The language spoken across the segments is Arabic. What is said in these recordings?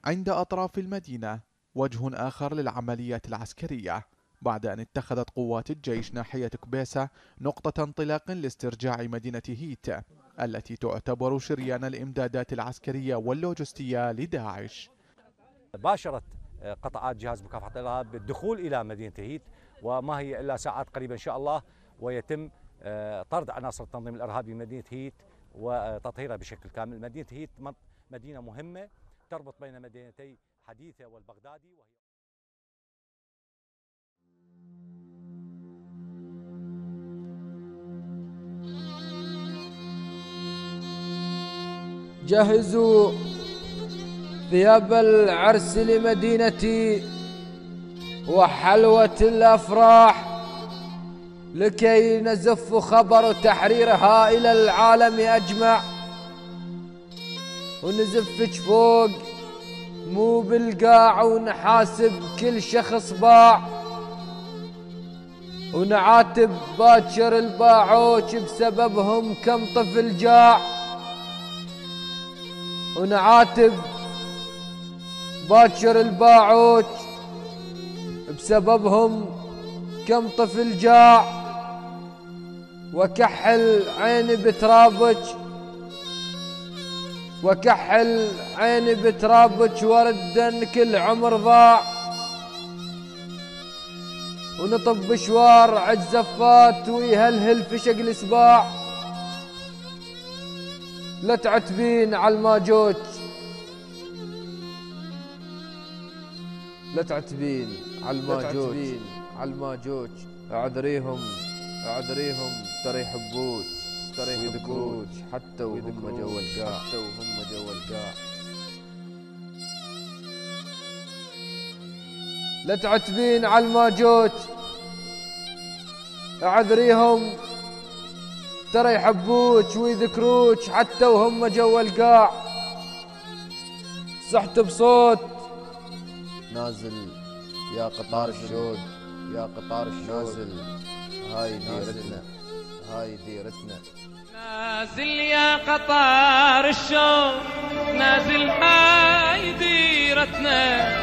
عند أطراف المدينة وجه آخر للعمليات العسكرية، بعد أن اتخذت قوات الجيش ناحية كبيسة نقطة انطلاق لاسترجاع مدينة هيت التي تعتبر شريان الإمدادات العسكرية واللوجستية لداعش. باشرت قطاعات جهاز مكافحة الإرهاب بالدخول إلى مدينة هيت، وما هي إلا ساعات قريبة إن شاء الله ويتم طرد عناصر التنظيم الإرهابي من مدينة هيت وتطهيرها بشكل كامل. مدينة هيت مدينة مهمة تربط بين مدينتي حديثة والبغدادي، وهي جهزوا ثياب العرس لمدينتي وحلوة الأفراح لكي نزف خبر تحريرها إلى العالم أجمع، ونزفك فوق مو بالقاع، ونحاسب كل شخص باع، ونعاتب باكر الباعوش بسببهم كم طفل جاع، ونعاتب باكر الباعوش بسببهم كم طفل جاع، وكحل عيني بترابك وكحل عيني بترابك وردا كل عمر ضاع، ونطب بشوار عجزفات ويهلهل في شق الاسباع، لا تعتبين عالماجوج لا تعتبين عالماجوج اعذريهم ترى يحبوك ويذكروك حتى وهم جوا القاع. لا تعتبين عالماجوج اعذريهم ترى يحبوك ويذكروك حتى وهم جوا القاع. صحت بصوت نازل يا قطار الشوق نازل هاي ديرتنا نازل يا قطار الشوق نازل هاي ديرتنا.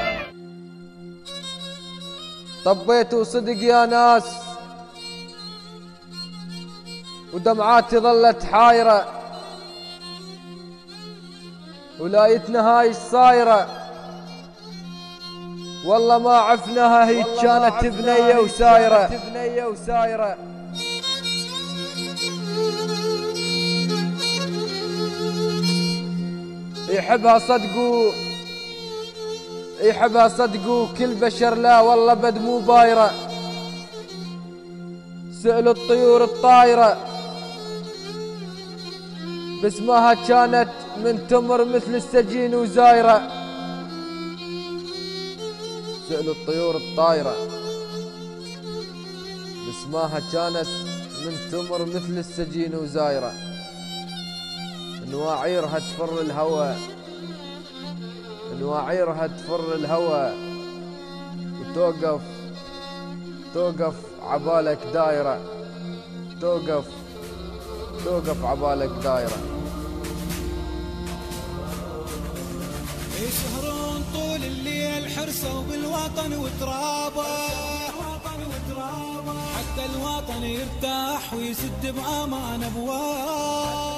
طبيت وصدق يا ناس ودمعاتي ظلت حايرة، ولايتنا هاي الصايرة والله ما عفناها هي كانت بنية وسايرة. يحبها صدقوا كل بشر لا والله بد مو بايرة. سألوا الطيور الطايرة باسمها كانت من تمر مثل السجين وزايرة. سألوا الطيور الطايرة باسمها كانت من تمر مثل السجين وزايرة. نواعيرها تفر الهوى وتوقف عبالك دايرة. توقف عبالك دايرة. يسهرون طول الليل حرصوا بالوطن وترابه، حتى الوطن يرتاح ويسد بأمان أبواب.